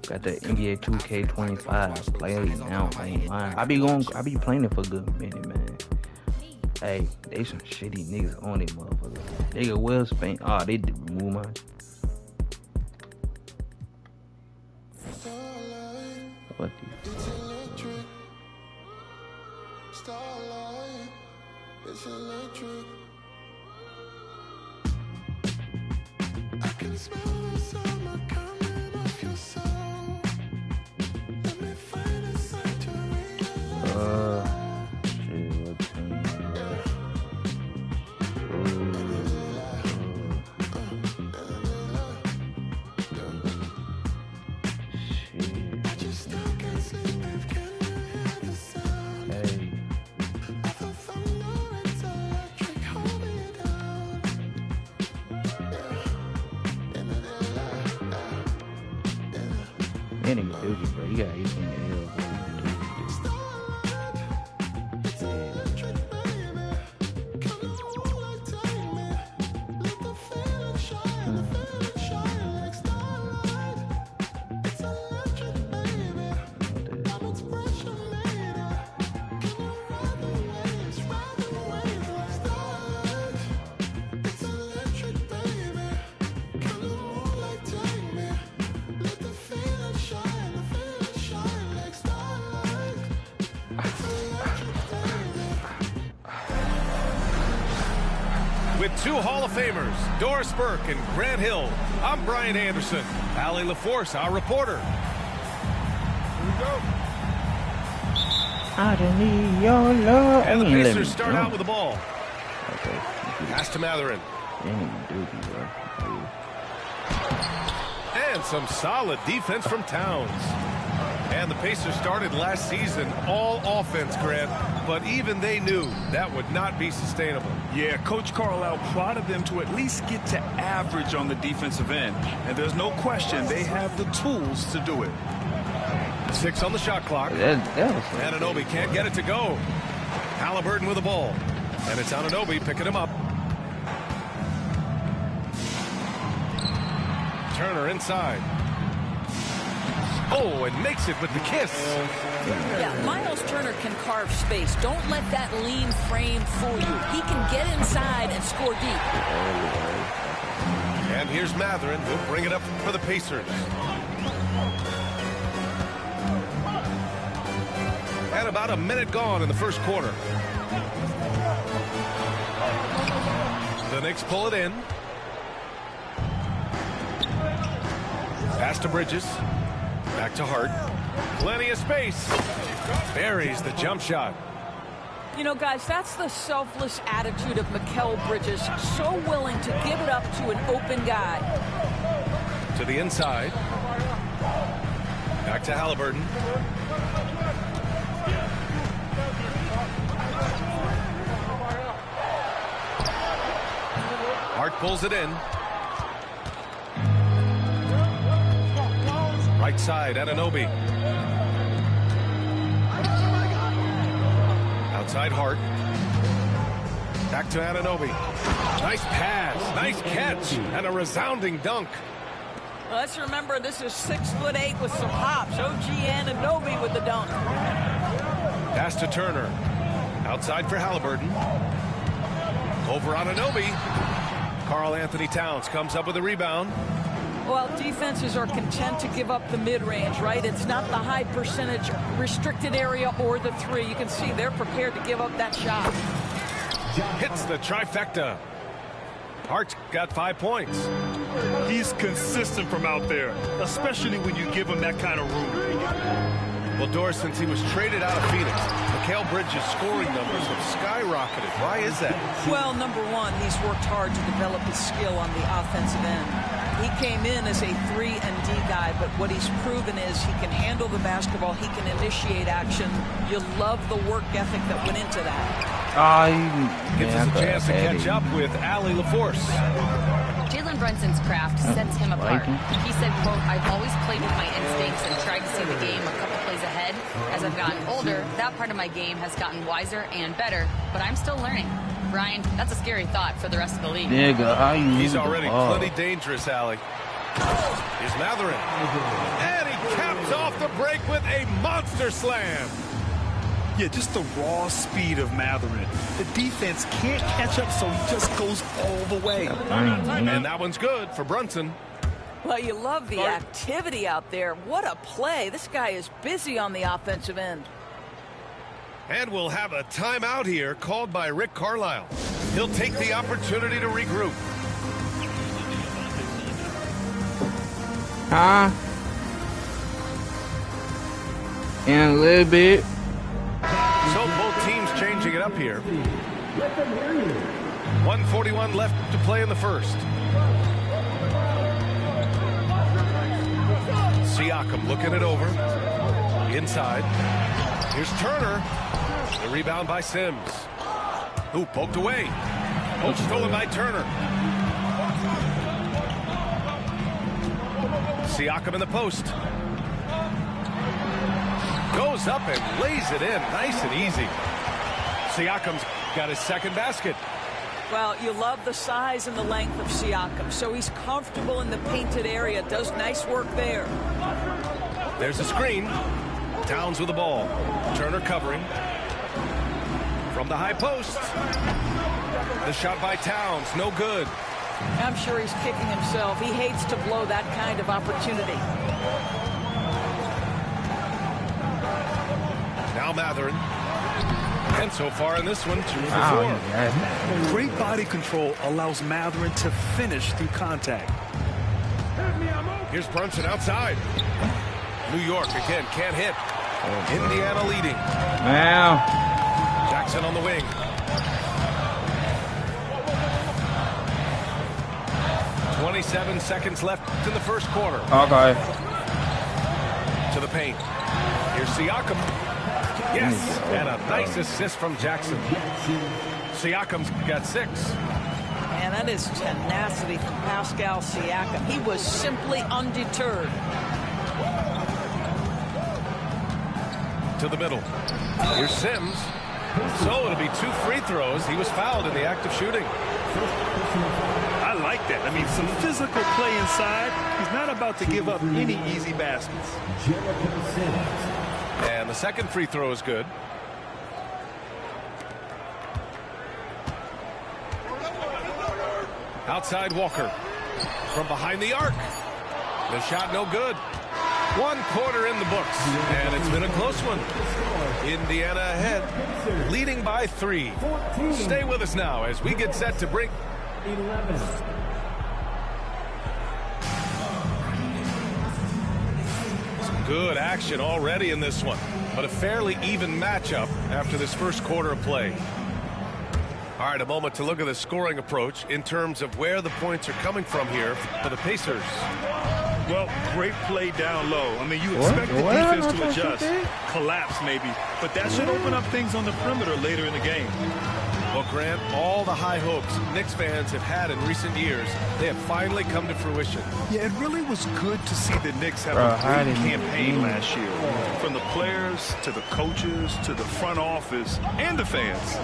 Got the NBA 2K25 play now online. I be playing it for a good minute, man. Hey, they some shitty niggas on it, motherfucker. They got Will Spain. Oh, they did remove mine. What It's electric. Starlight. It's electric. I can smell the summer coming off your soul. Let me find a sign to realize. Any duty, bro. You got 18 L, bro. With two Hall of Famers, Doris Burke and Grant Hill, I'm Brian Anderson. Allie LaForce, our reporter. Here we go. I don't need your love. And the Pacers start out with the ball. Okay. Pass to Mathurin. And some solid defense from Towns. And the Pacers started last season all offense, Grant, but even they knew that would not be sustainable. Yeah, Coach Carlisle prodded them to at least get to average on the defensive end. And there's no question they have the tools to do it. 6 on the shot clock. Anunoby can't get it to go. Halliburton with the ball. And it's Anunoby picking him up. Turner inside. Oh, and makes it with the kiss. Yeah, Miles Turner can carve space. Don't let that lean frame fool you. He can get inside and score deep. And here's Mathurin. He'll bring it up for the Pacers. And about a minute gone in the first quarter. The Knicks pull it in. Pass to Bridges. Back to Hart. Plenty of space. Buries the jump shot. You know, guys, that's the selfless attitude of Mikal Bridges. So willing to give it up to an open guy. To the inside. Back to Halliburton. Hart pulls it in. Right side, Anunoby. Outside Hart. Back to Anunoby. Nice pass, nice catch, and a resounding dunk. Well, let's remember this is 6'8" with some hops. OG Anunoby with the dunk. Pass to Turner. Outside for Halliburton. Over Anunoby. Karl Anthony Towns comes up with a rebound. Well, defenses are content to give up the mid-range, right? It's not the high percentage restricted area or the three. You can see they're prepared to give up that shot. Hits the trifecta. Hart's got 5 points. He's consistent from out there, especially when you give him that kind of room. Well, Doris, since he was traded out of Phoenix, Mikal Bridges' scoring numbers have skyrocketed. Why is that? Well, number one, he's worked hard to develop his skill on the offensive end. He came in as a 3-and-D guy, but what he's proven is he can handle the basketball, he can initiate action. You love the work ethic that went into that. Gives us a chance to catch up with Allie LaForce. Jalen Brunson's craft sets him apart. He said, quote, "I've always played with my instincts and tried to see the game a couple plays ahead. As I've gotten older, that part of my game has gotten wiser and better, but I'm still learning." Brian, that's a scary thought for the rest of the league. Nigga, how you He's already plenty dangerous, Allie. Here's Mathurin. And he caps off the break with a monster slam. Yeah, just the raw speed of Mathurin. The defense can't catch up, so he just goes all the way. And that one's good for Brunson. Well, you love the activity out there. What a play. This guy is busy on the offensive end. And we'll have a timeout here called by Rick Carlisle. He'll take the opportunity to regroup. In a little bit. So both teams changing it up here. 1:41 left to play in the first. Siakam looking it over. Inside. Here's Turner. The rebound by Sims. Ooh, poked away. Poke stolen by Turner. Siakam in the post. Goes up and lays it in. Nice and easy. Siakam's got his second basket. Well, you love the size and the length of Siakam, so he's comfortable in the painted area. Does nice work there. There's a screen. Towns with the ball. Turner covering. From the high post. The shot by Towns. No good. I'm sure he's kicking himself. He hates to blow that kind of opportunity. Now Mathurin. And so far in this one, 2 for 4. Wow, Great body control allows Mathurin to finish through contact. Here's Brunson outside. New York again can't hit. Indiana leading. wow. Jackson on the wing. .27 seconds left in the first quarter. Okay. To the paint. Here's Siakam. Yes, and a nice assist from Jackson. Siakam's got 6. Man, that is tenacity from Pascal Siakam. He was simply undeterred. To the middle. Here's Sims. So it'll be 2 free throws. He was fouled in the act of shooting. I like that. I mean, some physical play inside. He's not about to give up any easy baskets. And the second free throw is good. Outside Walker. From behind the arc. The shot no good. 1 quarter in the books. And it's been a close one. Indiana ahead. Leading by 3. Stay with us now as we get set to bring... Some good action already in this one. But a fairly even matchup after this first quarter of play. All right, a moment to look at the scoring approach in terms of where the points are coming from here for the Pacers. Well, great play down low. I mean, you expect the defense to adjust, collapse maybe, but that should open up things on the perimeter later in the game. Well, Grant, all the high hopes Knicks fans have had in recent years, they have finally come to fruition. Yeah, it really was good to see the Knicks have a great campaign last year. From the players to the coaches to the front office and the fans.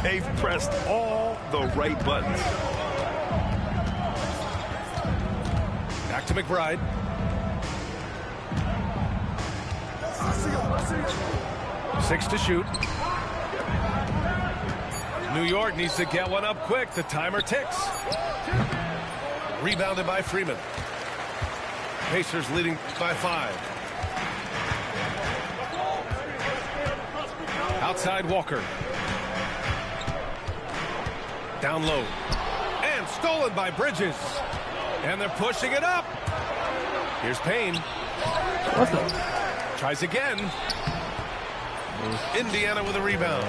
They've pressed all the right buttons. Back to McBride. Six to shoot. New York needs to get one up quick. The timer ticks. Rebounded by Freeman. Pacers leading by 5. Outside Walker. Down low. And stolen by Bridges. And they're pushing it up. Here's Payne. Tries again. Indiana with a rebound.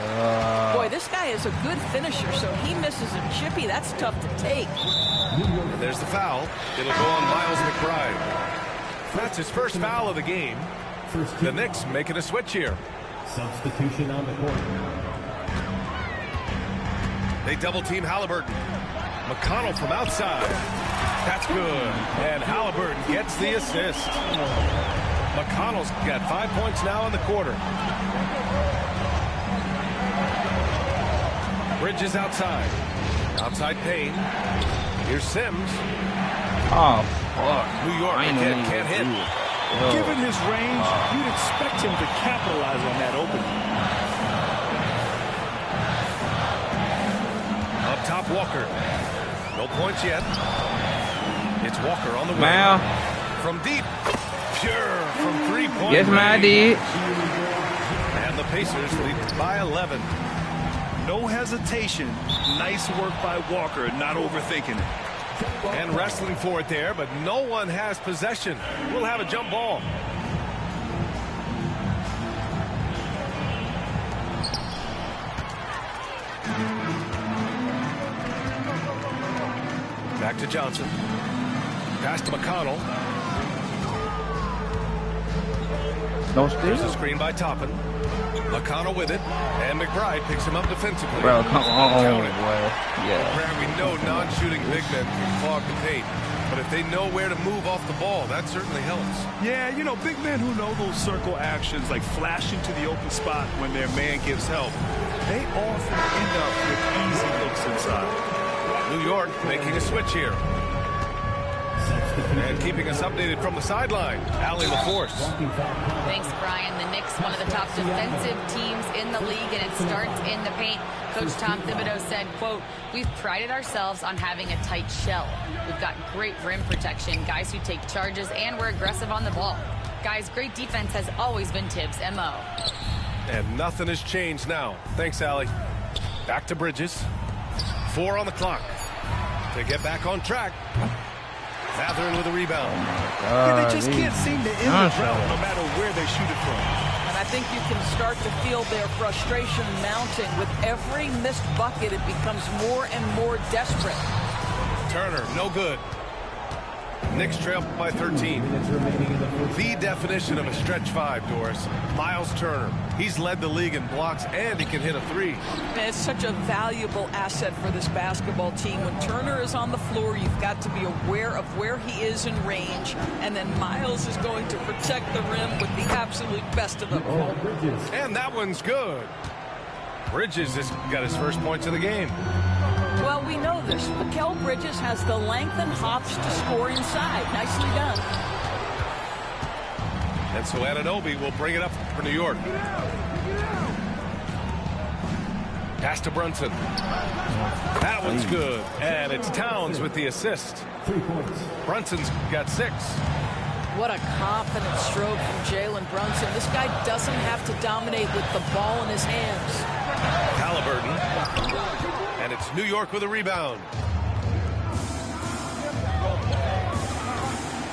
Boy, this guy is a good finisher, so he misses a chippy. That's tough to take. And there's the foul. It'll go on Miles McBride. That's his first foul of the game. The Knicks making a switch here. Substitution on the court. They double team Halliburton. McConnell from outside. That's good. And Halliburton gets the assist. McConnell's got 5 points now in the quarter. Bridges outside. Outside Payne. Here's Sims. Oh, fuck. New York I ain't know again he can't was hit. good. Given his range, you'd expect him to capitalize on that opening. Up top, Walker. No points yet. It's Walker on the way. Wow. From deep. Pure from 3-point Yes, man, I range. did. And the Pacers lead by 11. No hesitation. Nice work by Walker, not overthinking it. And wrestling for it there, but no one has possession. We'll have a jump ball. Back to Johnson. Pass to McConnell. No There's a steal. screen by Toppin. McConnell with it. And McBride picks him up defensively. Bro, come on, Count it. boy. Yeah. Brad, we know non-shooting big men can clog the paint. But if they know where to move off the ball, that certainly helps. Yeah, you know, big men who know those circle actions, like flashing to the open spot when their man gives help, they often end up with easy looks inside. New York making a switch here. And keeping us updated from the sideline, Allie LaForce. Thanks, Brian. The Knicks, one of the top defensive teams in the league, and it starts in the paint. Coach Tom Thibodeau said, quote, "We've prided ourselves on having a tight shell. We've got great rim protection, guys who take charges, and we're aggressive on the ball. Guys, great defense has always been Tibbs' MO." And nothing has changed now. Thanks, Allie. Back to Bridges. 4 on the clock. To get back on track. Mathurin with a rebound. Yeah, they just can't seem to end the drought no matter where they shoot it from. And I think you can start to feel their frustration mounting. With every missed bucket, it becomes more and more desperate. Turner, no good. Knicks trail by 13. The definition of a stretch 5, Doris. Miles Turner. He's led the league in blocks, and he can hit a 3. And it's such a valuable asset for this basketball team. When Turner is on the floor, you've got to be aware of where he is in range. And then Miles is going to protect the rim with the absolute best of them. And that one's good. Bridges has got his first points of the game. Well, we know this. Mikal Bridges has the length and hops to score inside. Nicely done. And so Anunoby will bring it up for New York. Pass to Brunson. That one's good. And it's Towns with the assist. Brunson's got 6. What a confident stroke from Jalen Brunson. This guy doesn't have to dominate with the ball in his hands. Halliburton. And it's New York with a rebound.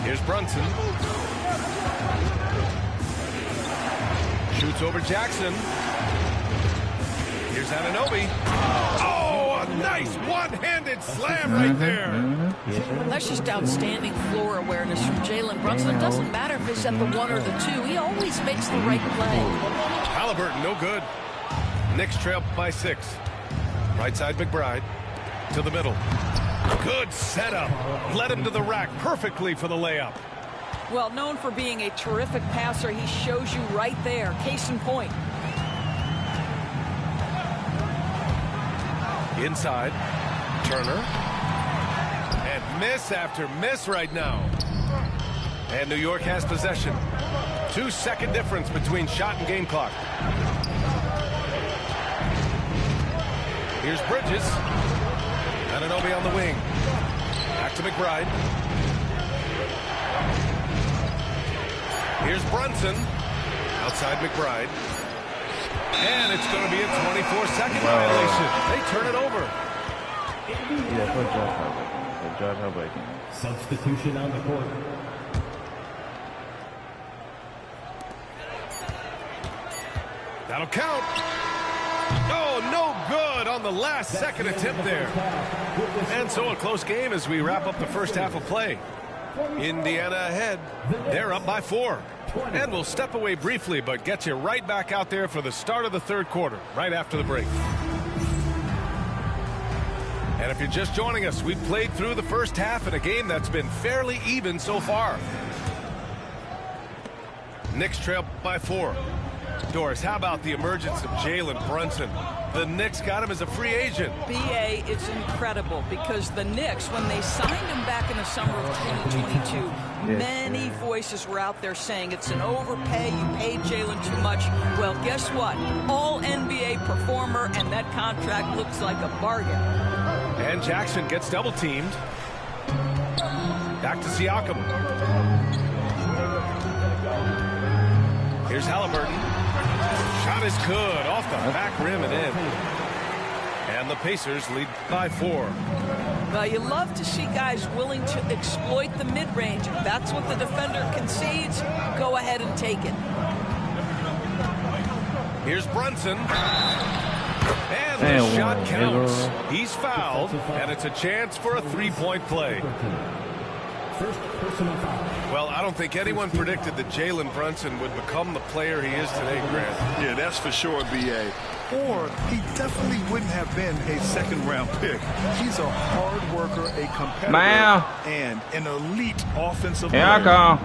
Here's Brunson. Shoots over Jackson. Here's Anunoby. Oh, a nice one-handed slam right there. That's just outstanding floor awareness from Jalen Brunson. It doesn't matter if he's at the 1 or the 2. He always makes the right play. Halliburton, no good. Knicks trail by 6. Right side, McBride. To the middle. Good setup. Led him to the rack perfectly for the layup. Well, known for being a terrific passer, he shows you right there. Case in point. Inside. Turner. And miss after miss right now. And New York has possession. 2-second difference between shot and game clock. Here's Bridges. Anunoby on the wing. Back to McBride. Here's Brunson. Outside McBride. And it's going to be a 24-second violation. They turn it over. Yeah, put Josh Hart. Put Josh Hart back in. Substitution on the court. That'll count. Oh, no good on the last second attempt there. And so a close game as we wrap up the first half of play. Indiana ahead. They're up by 4. And we'll step away briefly, but get you right back out there for the start of the third quarter, right after the break. And if you're just joining us, we've played through the first half in a game that's been fairly even so far. Knicks trail by 4. Doris, how about the emergence of Jalen Brunson? The Knicks got him as a free agent. BA, it's incredible because the Knicks, when they signed him back in the summer of 2022, many voices were out there saying it's an overpay, you paid Jalen too much. Well, guess what? All NBA performer, and that contract looks like a bargain. And Jackson gets double teamed. Back to Siakam. Here's Halliburton. Shot is good. Off the back rim and in. And the Pacers lead by 4. Well, you love to see guys willing to exploit the mid-range. If that's what the defender concedes, go ahead and take it. Here's Brunson. And the shot counts. He's fouled, and it's a chance for a three-point play. Well, I don't think anyone predicted that Jalen Brunson would become the player he is today, Grant. Yeah, that's for sure, B.A. Or he definitely wouldn't have been a second-round pick. He's a hard worker, a competitor, and an elite offensive player. Here I come.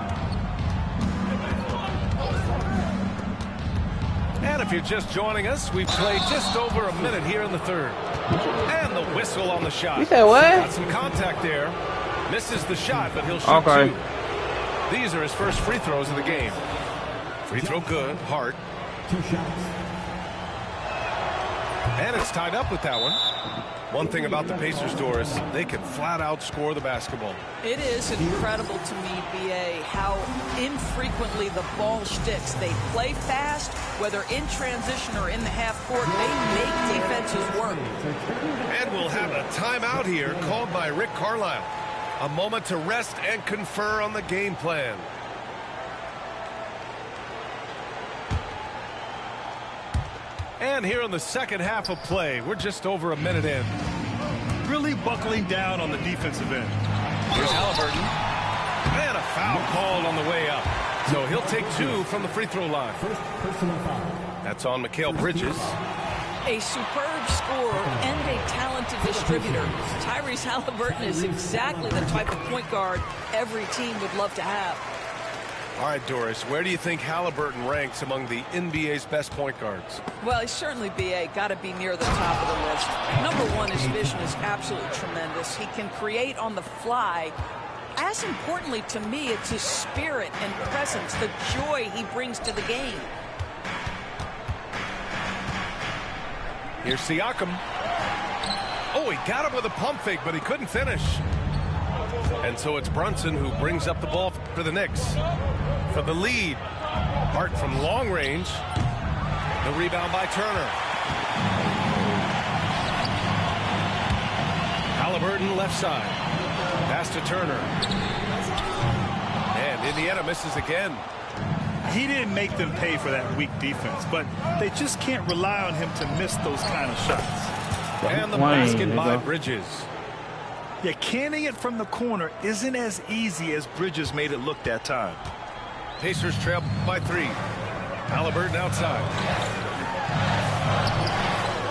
And if you're just joining us, we've played just over a minute here in the third. And the whistle on the shot. You said what? Got some contact there. Misses the shot, but he'll shoot 2. These are his first free throws of the game. Free throw good. Hart. 2 shots. And it's tied up with that one. One thing about the Pacers, Doris, they can flat out score the basketball. It is incredible to me, B.A., how infrequently the ball sticks. They play fast, whether in transition or in the half court. They make defenses work. And we'll have a timeout here called by Rick Carlisle. A moment to rest and confer on the game plan. And here in the second half of play, we're just over a minute in. Really buckling down on the defensive end. Here's Halliburton. And a foul called on the way up. So he'll take 2 from the free throw line. First personal foul. That's on Mikal Bridges. A superb scorer and a talented distributor. Tyrese Halliburton is exactly the type of point guard every team would love to have. All right, Doris, where do you think Halliburton ranks among the NBA's best point guards? Well, he's certainly, B.A., got to be near the top of the list. Number 1, his vision is absolutely tremendous. He can create on the fly. As importantly to me, it's his spirit and presence, the joy he brings to the game. Here's Siakam. Oh, he got him with a pump fake, but he couldn't finish. And so it's Brunson who brings up the ball for the Knicks. For the lead. Hart from long range. The rebound by Turner. Halliburton left side. Pass to Turner. And Indiana misses again. He didn't make them pay for that weak defense, but they just can't rely on him to miss those kind of shots. And the basket by Bridges. Yeah, canning it from the corner isn't as easy as Bridges made it look that time. Pacers trail by 3. Halliburton outside.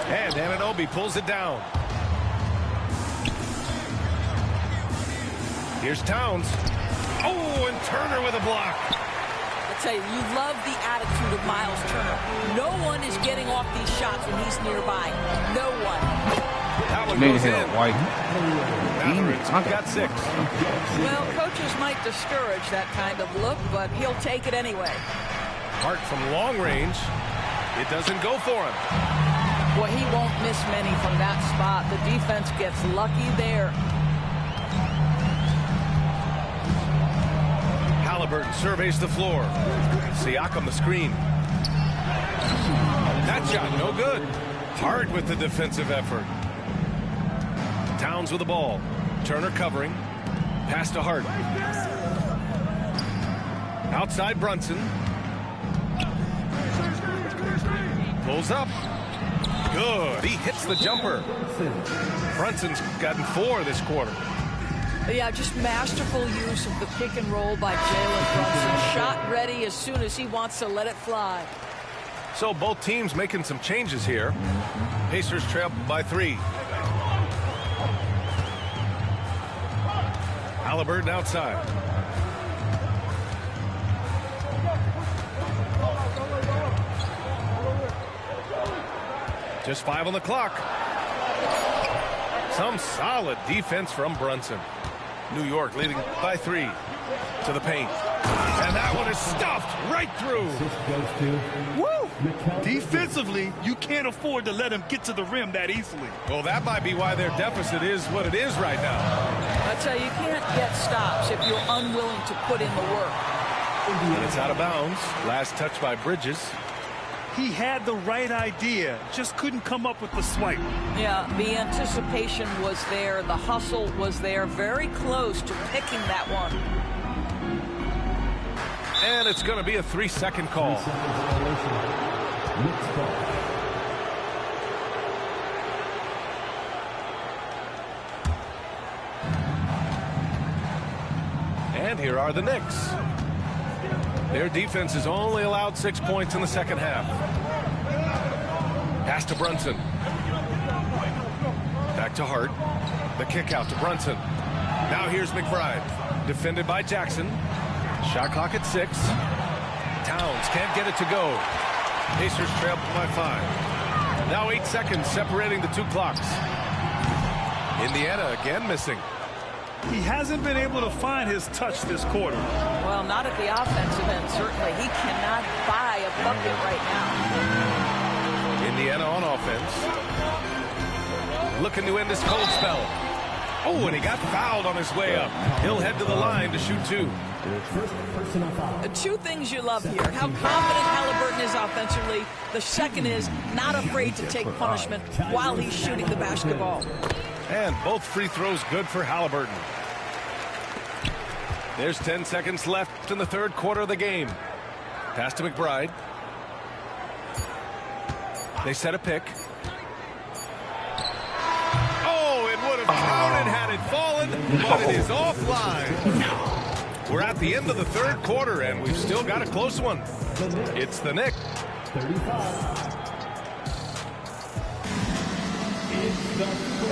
And Anunoby pulls it down. Here's Towns. Oh, and Turner with a block. I tell you, you love the attitude of Miles Turner. No one is getting off these shots when he's nearby. No one. That one goes in. White. Matherin got 6. Well, coaches might discourage that kind of look, but he'll take it anyway. Hart from long range. It doesn't go for him. Well, he won't miss many from that spot. The defense gets lucky there. Halliburton surveys the floor. Siakam the screen. That shot no good. Hart with the defensive effort. Towns with the ball. Turner covering. Pass to Hart. Outside Brunson. Pulls up. Good. He hits the jumper. Brunson's gotten 4 this quarter. Yeah, just masterful use of the pick and roll by Jalen Brunson. Shot ready as soon as he wants to let it fly. So both teams making some changes here. Pacers trail by 3. Halliburton outside. Just 5 on the clock. Some solid defense from Brunson. New York leading by 3 to the paint. And that one is stuffed right through. Woo! Defensively, you can't afford to let him get to the rim that easily. Well, that might be why their deficit is what it is right now. I tell you, you can't get stops if you're unwilling to put in the work. And it's out of bounds. Last touch by Bridges. He had the right idea, just couldn't come up with the swipe. Yeah, the anticipation was there. The hustle was there. Very close to picking that one. And it's going to be a 3-second call. And here are the Knicks. Their defense has only allowed 6 points in the second half. Pass to Brunson. Back to Hart. The kick out to Brunson. Now here's McBride. Defended by Jackson. Shot clock at 6. Towns can't get it to go. Pacers trail by 5. Now 8 seconds separating the 2 clocks. Indiana again missing. He hasn't been able to find his touch this quarter. Well, not at the offensive end, certainly. He cannot buy a bucket right now. Indiana on offense. Looking to end this cold spell. Oh, and he got fouled on his way up. He'll head to the line to shoot 2. The 2 things you love here. How confident Haliburton is offensively. The second is not afraid to take punishment while he's shooting the basketball. And both free throws good for Haliburton. There's 10 seconds left in the third quarter of the game. Pass to McBride. They set a pick. Oh, it would have counted had it fallen, but it is offline. We're at the end of the third quarter, and we've still got a close one. It's the Knicks. 35.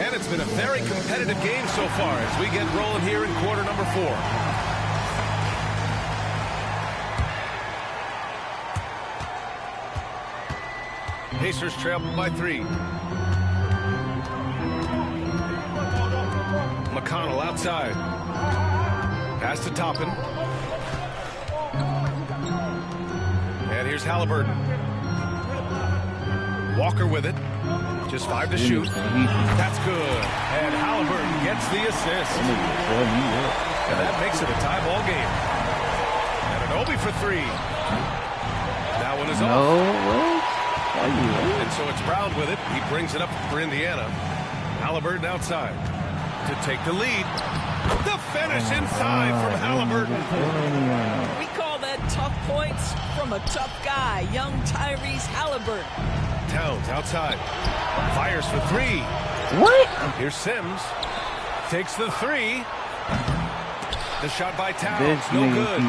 And it's been a very competitive game so far as we get rolling here in quarter number 4. Pacers trail by 3. McConnell outside. Pass to Toppin. And here's Haliburton. Walker with it. Just 5 to shoot. That's good. And Haliburton gets the assist. And that makes it a tie ball game. And an Obi for 3. That one is off. And so it's Brown with it. He brings it up for Indiana. Haliburton outside to take the lead. The finish inside from Haliburton. We call that tough points from a tough guy, young Tyrese Haliburton. Towns outside. Fires for 3. What? Here's Sims. Takes the 3. The shot by Towns. No good.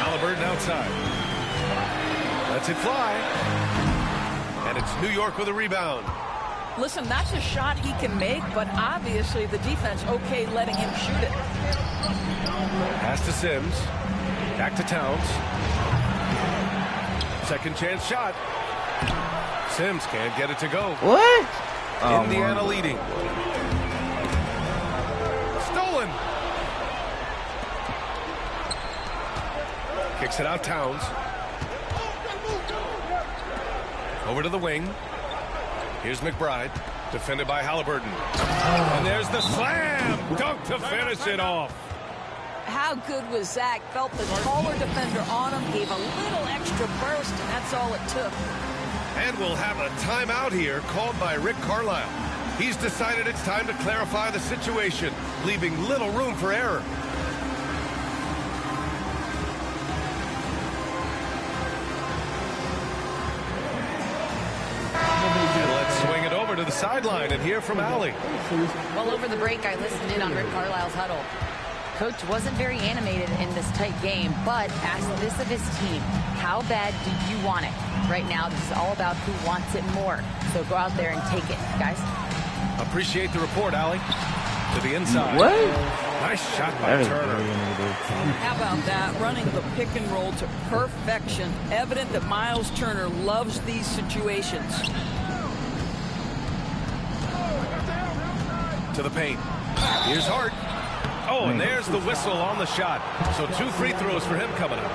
Haliburton outside. Lets it fly. And it's New York with a rebound. Listen, that's a shot he can make, but obviously the defense okay letting him shoot it. Pass to Sims. Back to Towns. Second chance shot. Sims can't get it to go. What? Indiana leading. Stolen. Kicks it out Towns. Over to the wing. Here's McBride. Defended by Haliburton. And there's the slam. Dunk to finish it off. How good was Zach? Felt the taller defender on him, gave a little extra burst, and that's all it took. And we'll have a timeout here called by Rick Carlisle. He's decided it's time to clarify the situation, leaving little room for error. And let's swing it over to the sideline and hear from Allie. Well, over the break, I listened in on Rick Carlisle's huddle. Coach wasn't very animated in this tight game, but asked this of his team. How bad do you want it? Right now, this is all about who wants it more. So go out there and take it, guys. Appreciate the report, Allie. to the inside. What? Nice shot by That is Turner. How about that? Running the pick and roll to perfection. Evident that Miles Turner loves these situations. To the paint. Here's Hart. Oh, and there's the whistle on the shot. So 2 free throws for him coming up.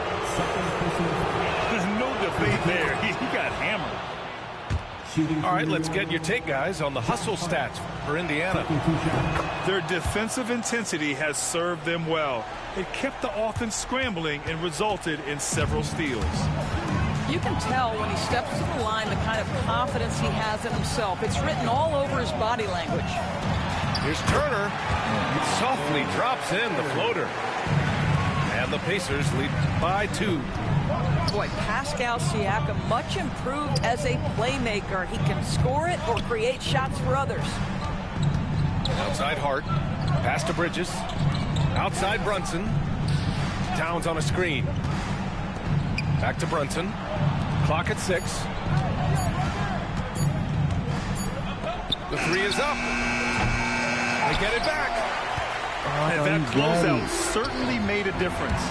No debate there. He got hammered. All right, let's get your take, guys, on the hustle stats for Indiana. Their defensive intensity has served them well. It kept the offense scrambling and resulted in several steals. You can tell when he steps to the line the kind of confidence he has in himself. It's written all over his body language. Here's Turner. He softly drops in the floater. And the Pacers lead by 2. Boy, Pascal Siakam much improved as a playmaker. He can score it or create shots for others. Outside Hart. Pass to Bridges. Outside Brunson. Towns on a screen. Back to Brunson. Clock at 6. The 3 is up. They get it back. And that closeout certainly made a difference.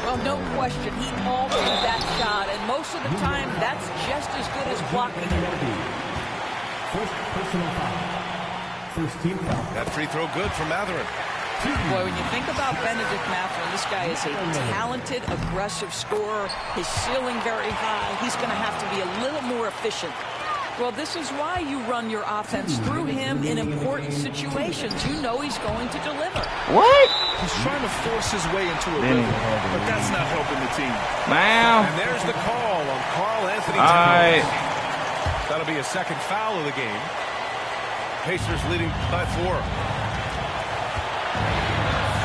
Well, no question. He altered that shot, and most of the time, that's just as good as blocking it. First personal foul. First team foul. That free throw good for Mathurin. Boy, when you think about Benedict Mathurin, this guy is a talented, aggressive scorer. His ceiling very high. He's going to have to be a little more efficient. Well, this is why you run your offense through him in important situations. You know he's going to deliver. What? He's trying to force his way into a rhythm, but that's not helping the team. Wow. And there's the call on Karl Anthony All right. Towns. That'll be a second foul of the game. Pacers leading by 4.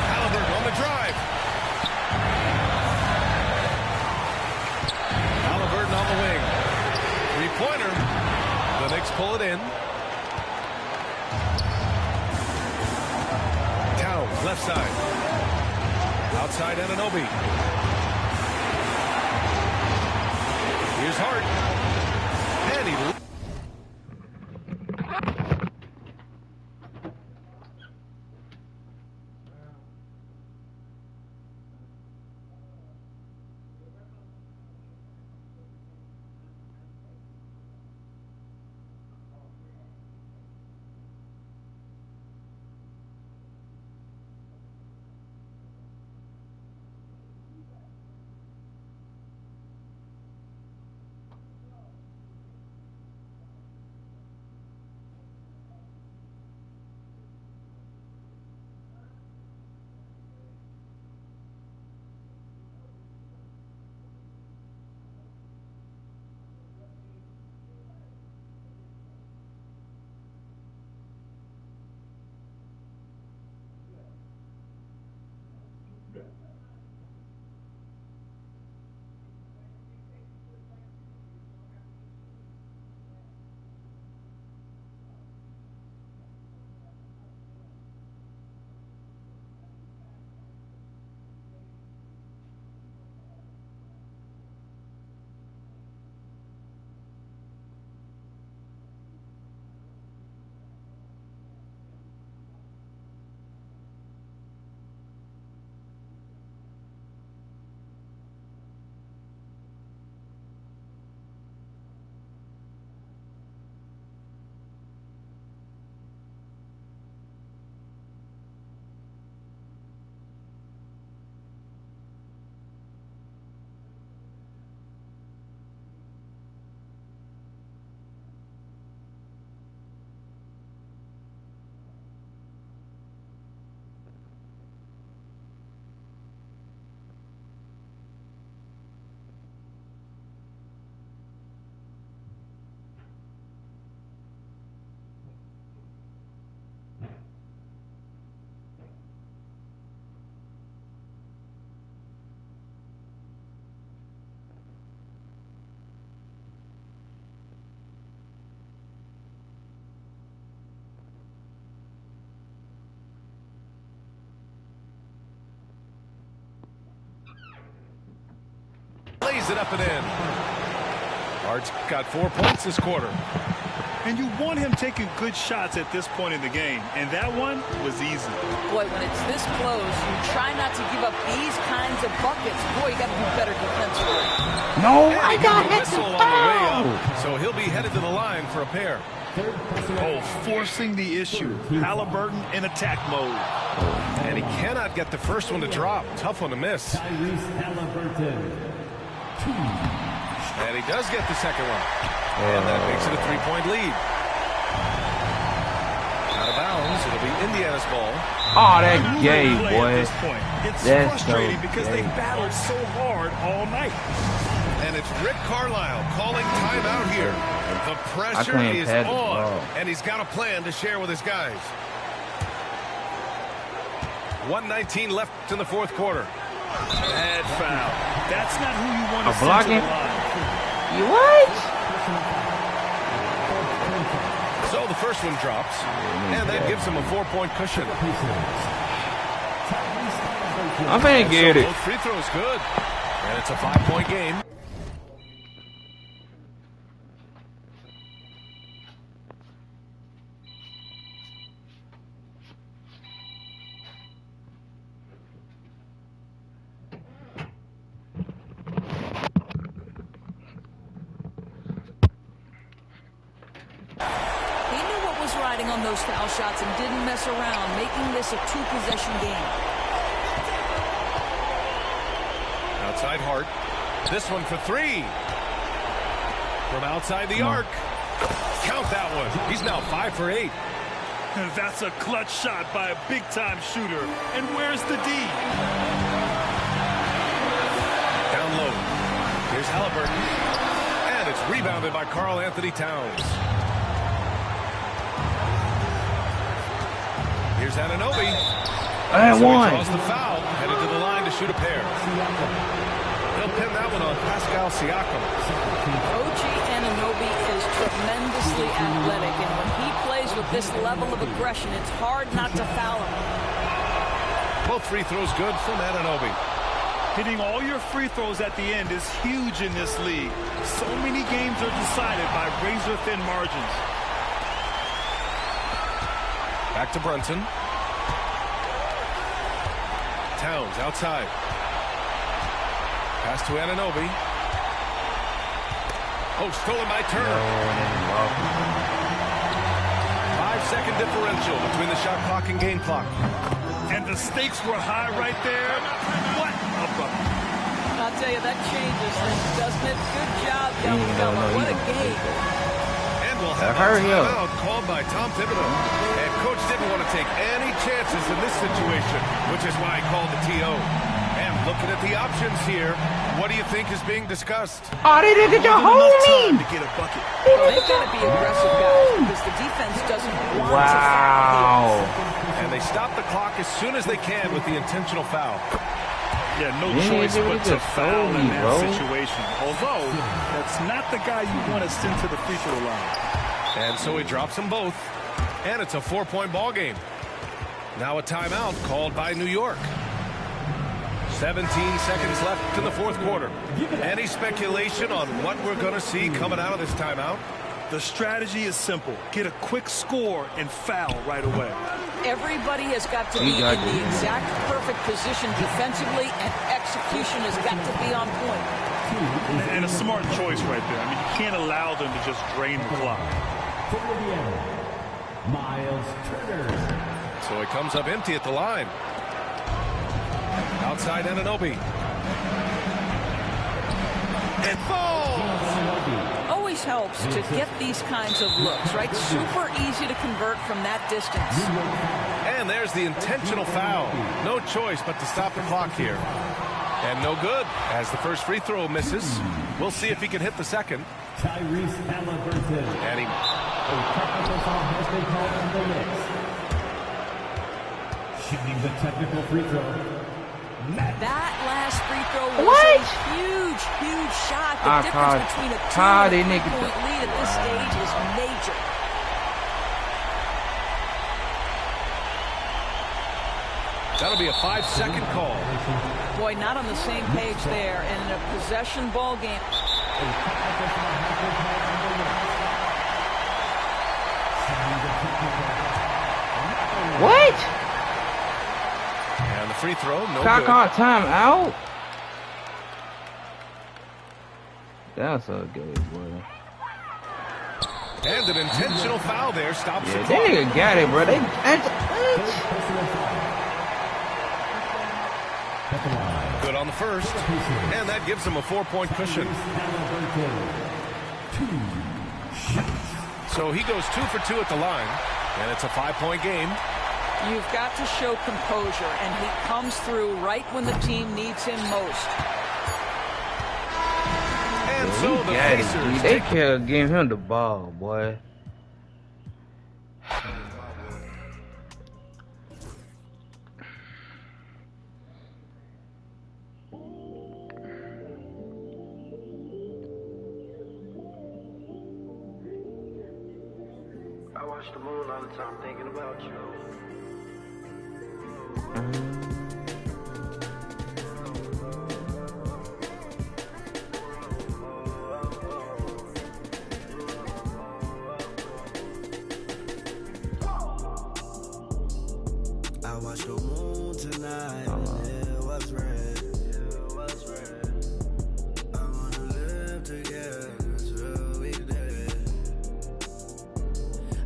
Halliburton on the drive. Halliburton on the wing. Three-pointer. The Knicks pull it in. Towns, left side. Outside Anunoby. Here's Hart. And he... lays it up and in. Hart's got 4 points this quarter. And you want him taking good shots at this point in the game. And that one was easy. Boy, when it's this close, you try not to give up these kinds of buckets. Boy, you got to do better defensively. No, I got hit Whistle the on the way foul. up, so he'll be headed to the line for a pair. Oh, forcing the issue. Halliburton in attack mode. And he cannot get the first one to drop. Tough one to miss. Tyrese Halliburton. 2. And he does get the second one. Yeah. And that makes it a 3-point lead. Out of bounds. It'll be Indiana's ball. Oh, that gay, Play boy. at this point. It's That's frustrating so because gay. they battled so hard all night. And it's Rick Carlisle calling timeout here. The pressure can't is pad the on. ball. And he's got a plan to share with his guys. 1:19 left in the fourth quarter. Bad foul. That's not who you want to A send to blocking? the line. You what? So the first one drops. And that gives him a 4-point cushion. I'm finna get it. Both free throws good. And it's a 5-point game. He knew what was riding on those foul shots and didn't mess around, making this a 2-possession game. Outside Hart. This one for 3. From outside the arc. Count that one. He's now 5 for 8. That's a clutch shot by a big-time shooter. And where's the D? Down low. Here's Halliburton. And it's rebounded by Karl Anthony Towns. Here's Anunoby. And So he one. draws the foul. Headed to the line to shoot a pair. He'll pin that one on Pascal Siakam. OG Anunoby is tremendously athletic, and when he plays with this level of aggression, it's hard not to foul him. Both free throws good from Anunoby. Hitting all your free throws at the end is huge in this league. So many games are decided by razor-thin margins. Back to Brunson. Towns outside. Pass to Anunoby. Oh, stolen by Turner. 5-second differential between the shot clock and game clock. And the stakes were high right there. What a bucket. I'll tell you, that changes things, doesn't it? Good job, young fella. What a game. And we'll have a timeout called by Tom Thibodeau. And coach didn't want to take any chances in this situation, which is why he called the TO. And looking at the options here, what do you think is being discussed? Oh, they did your Enough time homie. to get a bucket. Well, they've got to be aggressive, guys, because the defense doesn't want to foul here. Wow. And they stop the clock as soon as they can with the intentional foul. Yeah, no Yeah, choice they but to just foul told in me, that bro. situation. Although, that's not the guy you want to send to the free throw line. And so he drops them both. And it's a 4-point ball game. Now a timeout called by New York. 17 seconds left in the fourth quarter. Any speculation on what we're going to see coming out of this timeout? The strategy is simple. Get a quick score and foul right away. Everybody has got to be in the exact perfect position defensively, and execution has got to be on point. And a smart choice right there. I mean, you can't allow them to just drain the clock. For Indiana, Miles Turner. So he comes up empty at the line. Outside Anunoby. It falls! Always helps to get these kinds of looks, right? Super easy to convert from that distance. And there's the intentional foul. No choice but to stop the clock here. And no good, as the first free throw misses. We'll see if he can hit the second. Tyrese Halliburton. And he... A technical foul has been called on the Knicks. Shooting the technical free throw. That last free throw was a huge, huge shot. The difference between a 2 and a 3-point lead at this stage is major. That'll be a 5-second call. Boy, not on the same page there, and in a possession ball game. What? And the free throw, no Shot good. clock time out. That's a good boy. And an intentional foul there stops the Yeah, clock. that nigga got it, bro. They Good on the first. And that gives him a 4-point cushion. So he goes 2 for 2 at the line. And it's a 5-point game. You've got to show composure, and he comes through right when the team needs him most. And so the got it, Pacers G. They can't give him the ball, boy. I watch the moon all the time thinking about you. I watch the moon tonight and it was red. I wanna live together till we dead.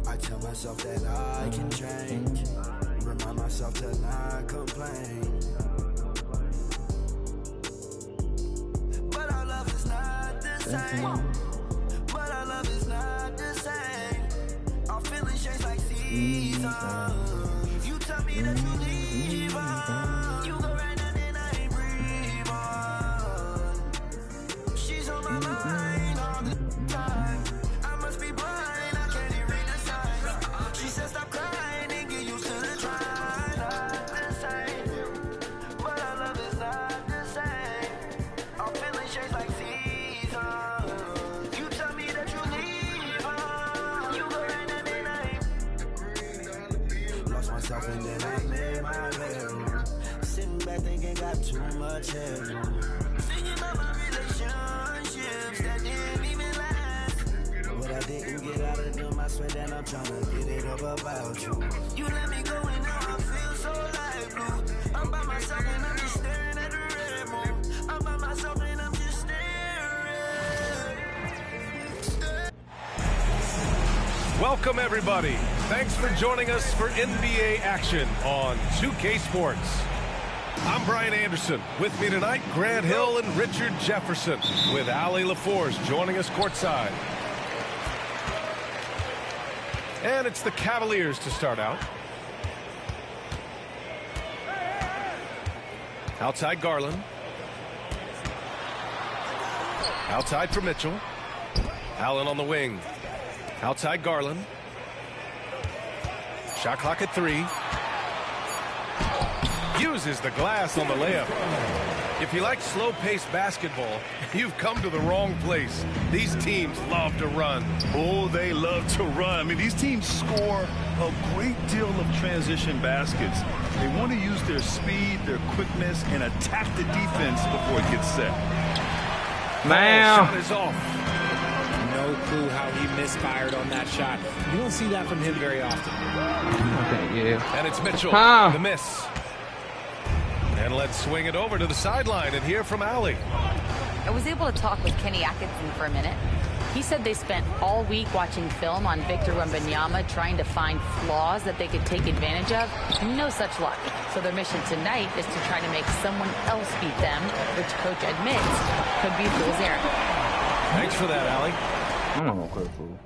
I tell myself that I can change. Remind myself to not complain. But our love is not the same. But our love is not the same. Our feelings change like seasons. You tell me that you leave on. You go right now and I ain't breathe on. She's on my mind all the time. I must be blind, I can't even read the signs. She said stop crying and get used to the trying. Not the same, but our love is not the same. Our feelings change like seasons. You tell me that you leave on. You go right now and I ain't lost myself and then I'm in my bedroom. Sitting back thinking got too much headroom. Thinking about my relationships that didn't even last. What I didn't get out of them, I swear that I'm trying to get it up about you. You let me go and now I feel so light blue. I'm by myself and I'm just staring at the red moon. I'm by myself and I'm just staring. Welcome, everybody. Thanks for joining us for NBA action on 2K Sports. I'm Brian Anderson. With me tonight, Grant Hill and Richard Jefferson, with Ali LaForce joining us courtside. And it's the Cavaliers to start out. Outside Garland. Outside for Mitchell. Allen on the wing. Outside Garland. Shot clock at 3. Uses the glass on the layup. If you like slow-paced basketball, you've come to the wrong place. These teams love to run. Oh, they love to run. I mean, these teams score a great deal of transition baskets. They want to use their speed, their quickness, and attack the defense before it gets set. Man. Shot is off. No clue how he misfired on that shot. You don't see that from him very often. Okay, yeah. And it's Mitchell. Huh. The miss. And let's swing it over to the sideline and hear from Ali. I was able to talk with Kenny Atkinson for a minute. He said they spent all week watching film on Victor Wembanyama, trying to find flaws that they could take advantage of. No such luck. So their mission tonight is to try to make someone else beat them, which coach admits could be fool's errand. Thanks for that, Ali. I'm not gonna quit fool.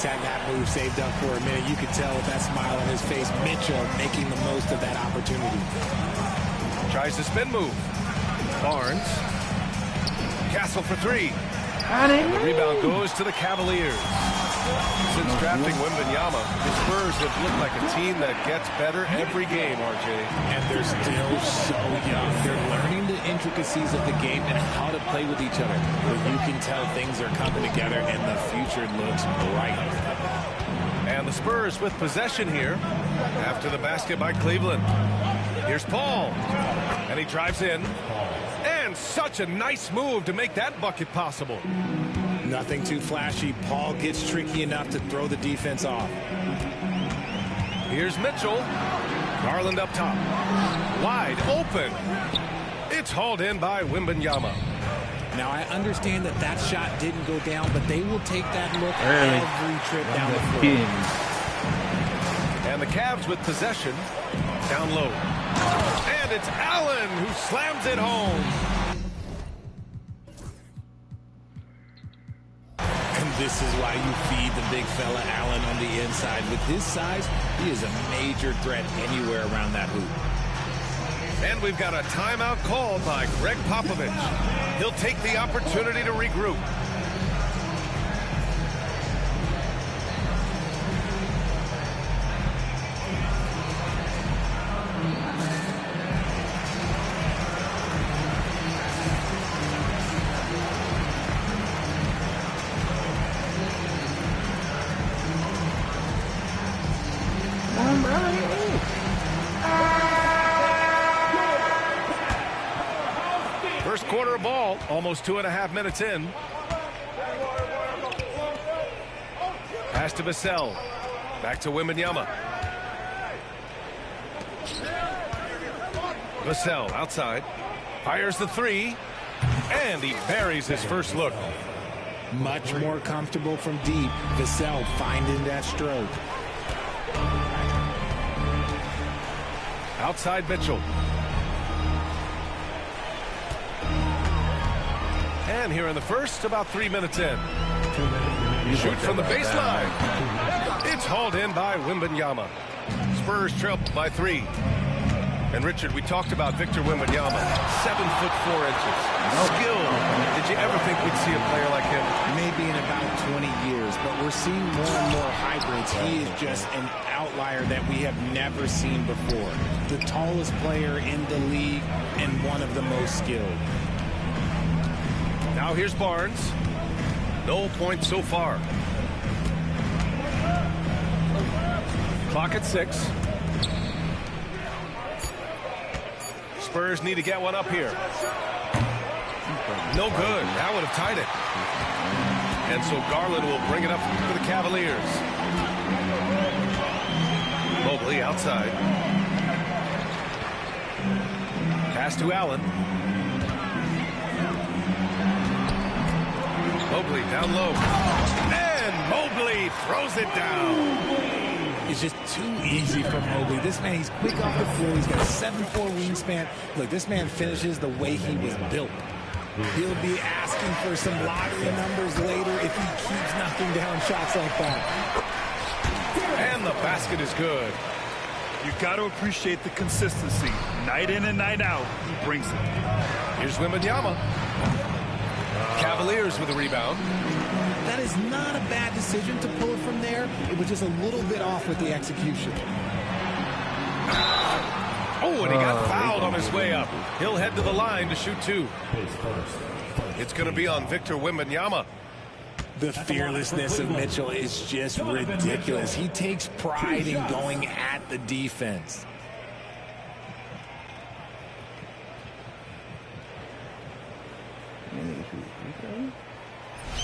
had that move saved up for a minute. You could tell with that smile on his face, Mitchell making the most of that opportunity. Tries the spin move. Barnes. Castle for three. And the rebound goes to the Cavaliers. Since drafting Wembanyama, the Spurs have looked like a team that gets better every game, RJ. And they're still so young. They're learning the intricacies of the game and how to play with each other. But you can tell things are coming together and the future looks bright. And the Spurs with possession here after the basket by Cleveland. Here's Paul. And he drives in. And such a nice move to make that bucket possible. Nothing too flashy. Paul gets tricky enough to throw the defense off. Here's Mitchell. Garland up top. Wide open. It's hauled in by Wembanyama. Now, I understand that that shot didn't go down, but they will take that look every trip down the floor. And the Cavs with possession. Down low. And it's Allen who slams it home. This is why you feed the big fella Allen on the inside. With his size, he is a major threat anywhere around that hoop. And we've got a timeout called by Greg Popovich. He'll take the opportunity to regroup. First quarter of ball, almost 2.5 minutes in. Pass to Vassell. Back to Wembanyama. Vassell outside. Fires the three. And he buries his first look. Much more comfortable from deep. Vassell finding that stroke. Outside Mitchell. And here in the first, about 3 minutes in. Shoot from the baseline. It's hauled in by Wembanyama. Spurs trail by 3. And Richard, we talked about Victor Wembanyama, 7'4". Skill. Did you ever think we'd see a player like him? Maybe in about 20 years, but we're seeing more and more hybrids. He is just an outlier that we have never seen before. The tallest player in the league and one of the most skilled. Now here's Barnes. No points so far. Clock at 6. Spurs need to get one up here. No good. That would have tied it. And so Garland will bring it up for the Cavaliers. Mobley outside. Pass to Allen. Mobley down low. And Mobley throws it down. It's just too easy for Mobley. This man, he's quick off the floor. He's got a 7'4" wingspan. Look, this man finishes the way he was built. He'll be asking for some lottery numbers later if he keeps knocking down shots like that. And the basket is good. You've got to appreciate the consistency. Night in and night out, he brings it. Here's Wembanyama. Cavaliers with a rebound. That is not a bad decision to pull it from there. It was just a little bit off with the execution. Oh, and he got fouled on his way up. He'll head to the line to shoot 2. It's going to be on Victor Wembanyama. The fearlessness of Mitchell is just ridiculous. He takes pride in going at the defense.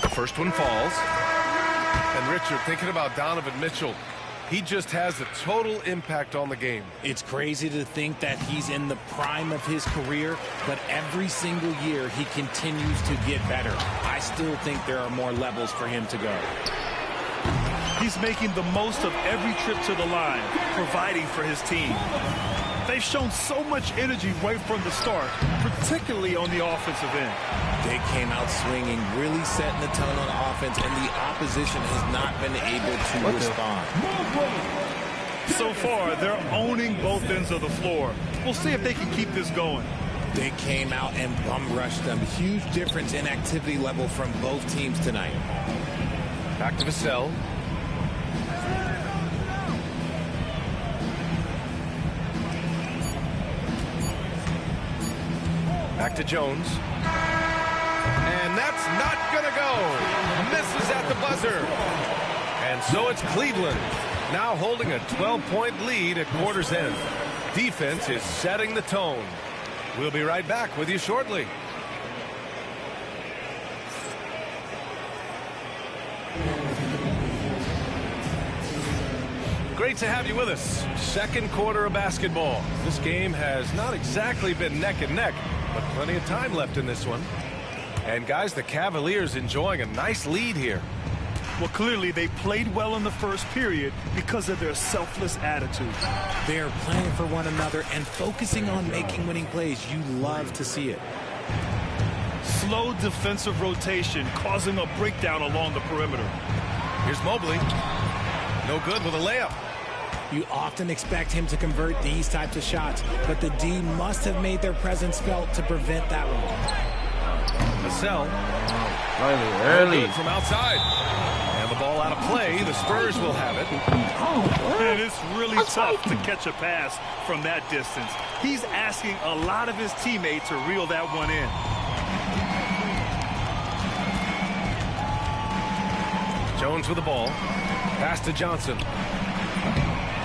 The first one falls. And Richard, thinking about Donovan Mitchell, he just has a total impact on the game. It's crazy to think that he's in the prime of his career, but every single year he continues to get better. I still think there are more levels for him to go. He's making the most of every trip to the line, providing for his team. They've shown so much energy right from the start, particularly on the offensive end. They came out swinging, really setting the tone on offense, and the opposition has not been able to respond. So far, they're owning both ends of the floor. We'll see if they can keep this going. They came out and bum rushed them. Huge difference in activity level from both teams tonight. Back to Vassell. Back to Jones. And that's not going to go. Misses at the buzzer. And so it's Cleveland now holding a 12-point lead at quarter's end. Defense is setting the tone. We'll be right back with you shortly. Great to have you with us. Second quarter of basketball. This game has not exactly been neck and neck, but plenty of time left in this one. And guys, the Cavaliers enjoying a nice lead here. Well, clearly they played well in the first period because of their selfless attitude. They are playing for one another and focusing on making winning plays. You love to see it. Slow defensive rotation causing a breakdown along the perimeter. Here's Mobley. No good with a layup. You often expect him to convert these types of shots, but the D must have made their presence felt to prevent that one. Vassell. Early. Good from outside. And the ball out of play. The Spurs will have it. And it's really tough to catch a pass from that distance. He's asking a lot of his teammates to reel that one in. Jones with the ball. Pass to Johnson.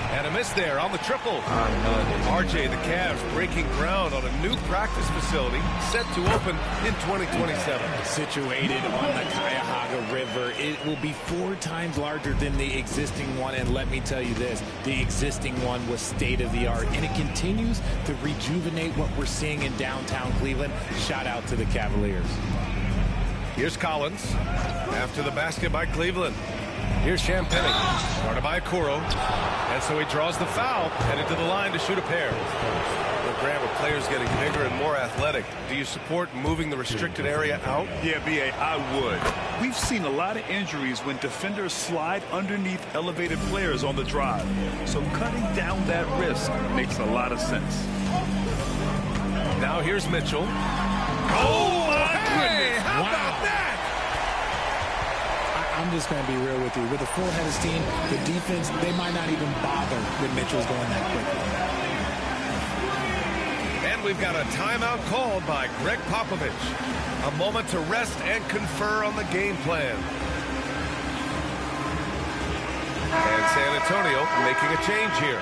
And a miss there on the triple. RJ, the Cavs breaking ground on a new practice facility set to open in 2027. Situated on the Cuyahoga River, it will be 4 times larger than the existing one. And let me tell you this, the existing one was state-of-the-art, and it continues to rejuvenate what we're seeing in downtown Cleveland. Shout out to the Cavaliers. Here's Collins after the basket by Cleveland. Here's Champagny, guarded by Okoro. And so he draws the foul, headed to the line to shoot a pair. Well, Grant, with players getting bigger and more athletic, do you support moving the restricted area out? Yeah, B.A., I would. We've seen a lot of injuries when defenders slide underneath elevated players on the drive. So cutting down that risk makes a lot of sense. Now here's Mitchell. Oh, my goodness! How about that? I'm just going to be real with you. With a full-headed team, the defense, they might not even bother when Mitchell's going that quickly. And we've got a timeout called by Greg Popovich. A moment to rest and confer on the game plan. And San Antonio making a change here.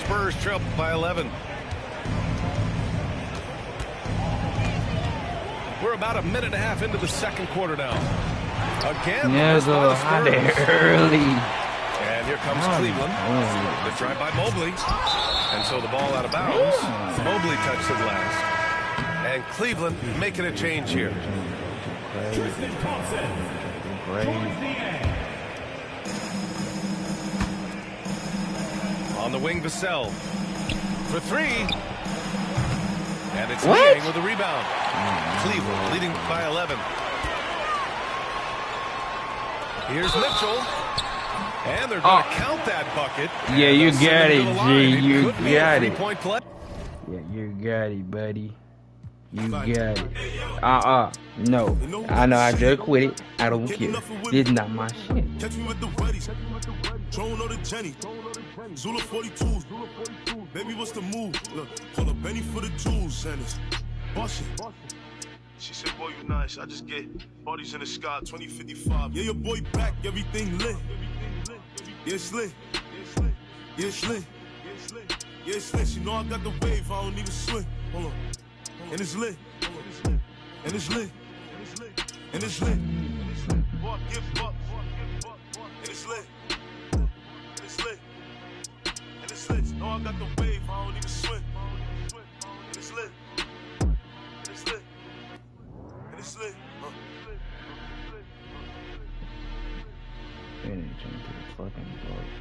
Spurs trail by 11. We're about a minute and a half into the second quarter now. Again, There's a hot early. and here comes Cleveland. The drive by Mobley. And so the ball out of bounds. Mobley touched it last. And Cleveland making a change here. On the wing, Vassell. For 3. And it's Liang with a rebound. Cleveland leading by 11. Here's Mitchell. And they're going to count that bucket. Yeah, you got it, G. You could be a got it. three-point play. Yeah, you got it, buddy. You got it. No. I know I just quit it. I don't care. This is not my shit. Catch me with the buddies. Drone or the Jenny. Zula 42s. Baby, what's the move? Look, call up Benny for the jewels. And it's bustin'. She said, boy, you nice. I just get parties in the sky, 2055. Yeah, your boy back, everything lit. Yeah, it's lit. Yeah, it's lit. Yeah, it's lit. You know I got the wave, I don't even swim. Hold on. And it's lit. And it's lit. And it's lit. Walk, give up. And it's lit. And it's lit. And it's lit. You know I got the wave, I don't even swim. And it's lit. And it's lit. And it's lit. They didn't change to the fucking voice.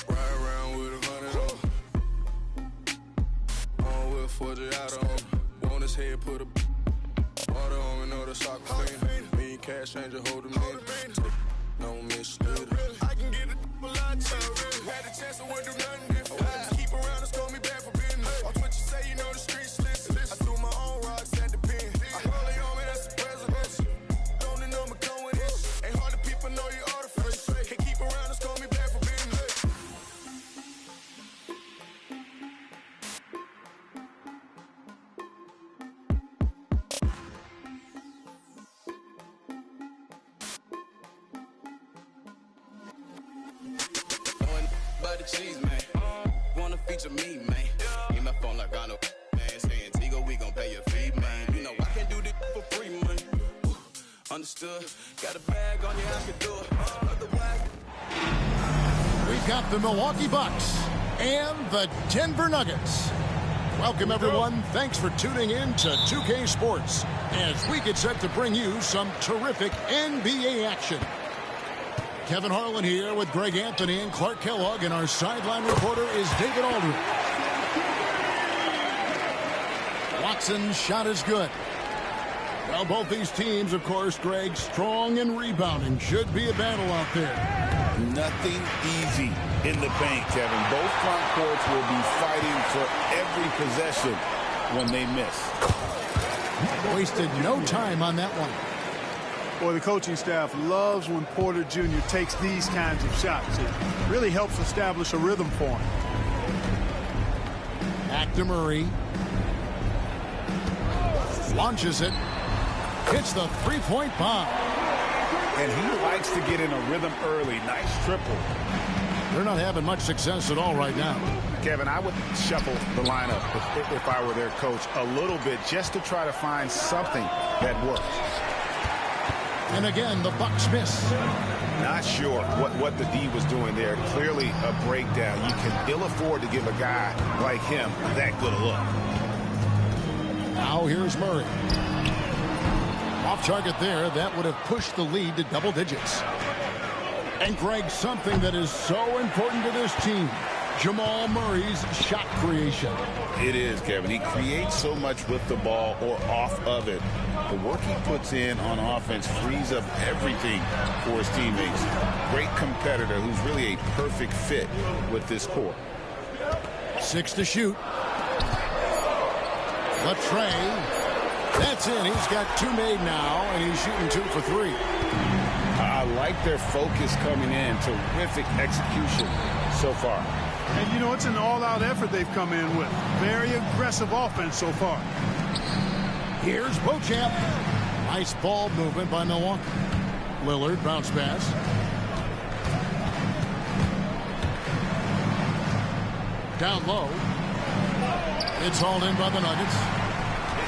Ride around with 100 on. On with 40 out on. On his head, put a water on me, know the soccer fiend. Me and cash changer hold him in. No misleader. I can get it a lot cheaper. Had a chance to wouldn't do nothing different. Keep around and score me back for business. Watch what you say, you know the streets listen. I threw my own rocks at the pen. I hold it on me, that's the president. Don't know me come with it. Ain't hard to people know you artificial. Can't keep around and score me back for business. But the cheese, man. Wanna feature me, man. Get my phone like I know, man. Saying Tigo, we gon' pay your fee, man. You know I can do this for free, man. Understood. Got a bag on you, I can do it. Otherwise. We've got the Milwaukee Bucks and the Denver Nuggets. Welcome, everyone. Thanks for tuning in to 2K Sports as we get set to bring you some terrific NBA action. Kevin Harlan here with Greg Anthony and Clark Kellogg, and our sideline reporter is David Aldridge. Watson's shot is good. Well, both these teams, of course, Greg, strong and rebounding. Should be a battle out there. Nothing easy in the paint, Kevin. Both front courts will be fighting for every possession when they miss. Wasted no time on that one. Boy, the coaching staff loves when Porter Jr. takes these kinds of shots. It really helps establish a rhythm for him. Back to Murray. Launches it. Hits the three-point bomb. And he likes to get in a rhythm early. Nice triple. They're not having much success at all right now. Kevin, I would shuffle the lineup if I were their coach a little bit just to try to find something that works. And again, the Bucks miss. Not sure what the D was doing there. Clearly a breakdown. You can ill afford to give a guy like him that good a look. Now here's Murray. Off target there. That would have pushed the lead to double digits. And Greg, something that is so important to this team, Jamal Murray's shot creation. It is, Kevin. He creates so much with the ball or off of it. The work he puts in on offense frees up everything for his teammates. Great competitor who's really a perfect fit with this core. 6 to shoot. Latrey. That's in. He's got 2 made now, and he's shooting 2 for 3. I like their focus coming in. Terrific execution so far. And, you know, it's an all-out effort they've come in with. Very aggressive offense so far. Here's Beauchamp. Nice ball movement by Milwaukee. Lillard, bounce pass. Down low. It's hauled in by the Nuggets.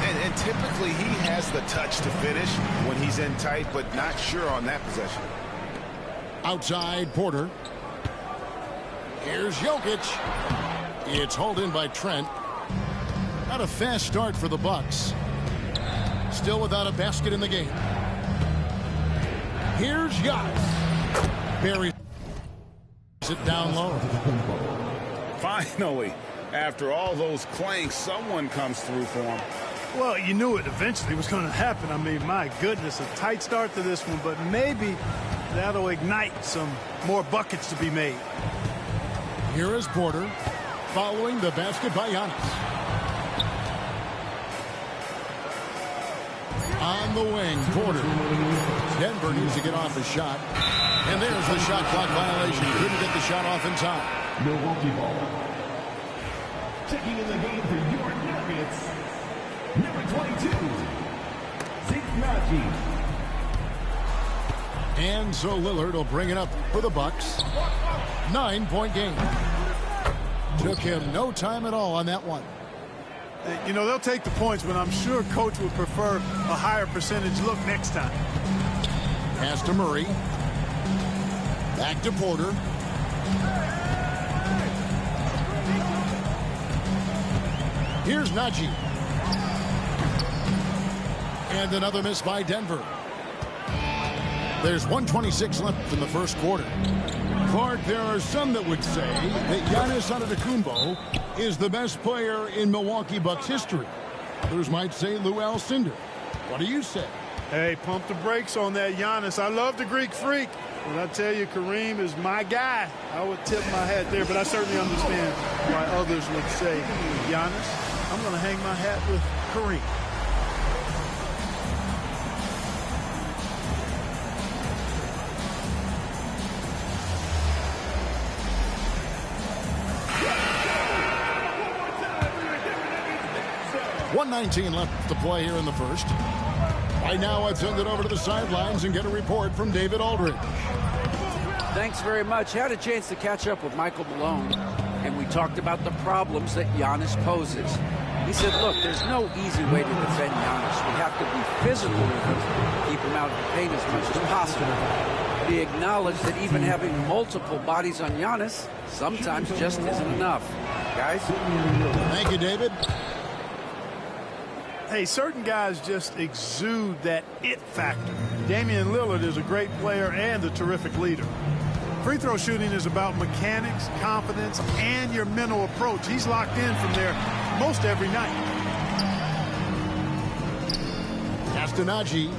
And typically he has the touch to finish when he's in tight, but not sure on that possession. Outside Porter. Here's Jokic. It's hauled in by Trent. Not a fast start for the Bucks. Still without a basket in the game. Here's Giannis. Buries it down low. Finally, after all those clanks, someone comes through for him. Well, you knew it eventually was going to happen. I mean, my goodness, a tight start to this one, but maybe that'll ignite some more buckets to be made. Here is Porter following the basket by Giannis. On the wing, Porter. Denver needs to get off the shot. And there's the shot clock violation. Couldn't get the shot off in time. Milwaukee ball. Checking in the game for your Nuggets. Number 22, Zeke Naji. And so Lillard will bring it up for the Bucks. 9-point game. Took him no time at all on that one. You know, they'll take the points, but I'm sure Coach would prefer a higher percentage look next time. Pass to Murray. Back to Porter. Here's Naji. And another miss by Denver. There's 1:26 left in the first quarter. Clark, there are some that would say that Giannis Antetokounmpo is the best player in Milwaukee Bucks history. Others might say Lou Alcindor. What do you say? Hey, pump the brakes on that Giannis. I love the Greek Freak. But I tell you, Kareem is my guy. I would tip my hat there, but I certainly understand why others would say Giannis. I'm going to hang my hat with Kareem. .119 left to play here in the first. Right now, I'd send it over to the sidelines and get a report from David Aldridge. Thanks very much. Had a chance to catch up with Michael Malone, and we talked about the problems that Giannis poses. He said, look, there's no easy way to defend Giannis. We have to be physical with him, keep him out of the paint as much as possible. He acknowledged that even having multiple bodies on Giannis sometimes just isn't enough. Guys? Thank you, David. Hey, certain guys just exude that it factor. Damian Lillard is a great player and a terrific leader. Free throw shooting is about mechanics, confidence, and your mental approach. He's locked in from there most every night. Castanagi.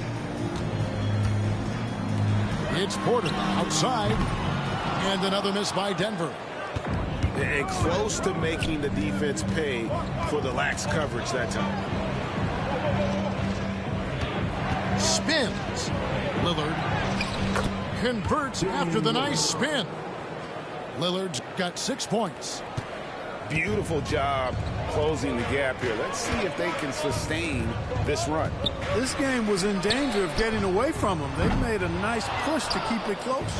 It's Porter outside. And another miss by Denver. And close to making the defense pay for the lax coverage that time. Spins. Lillard converts after the nice spin. Lillard's got 6 points. Beautiful job closing the gap here. Let's see if they can sustain this run. This game was in danger of getting away from them. They made a nice push to keep it close.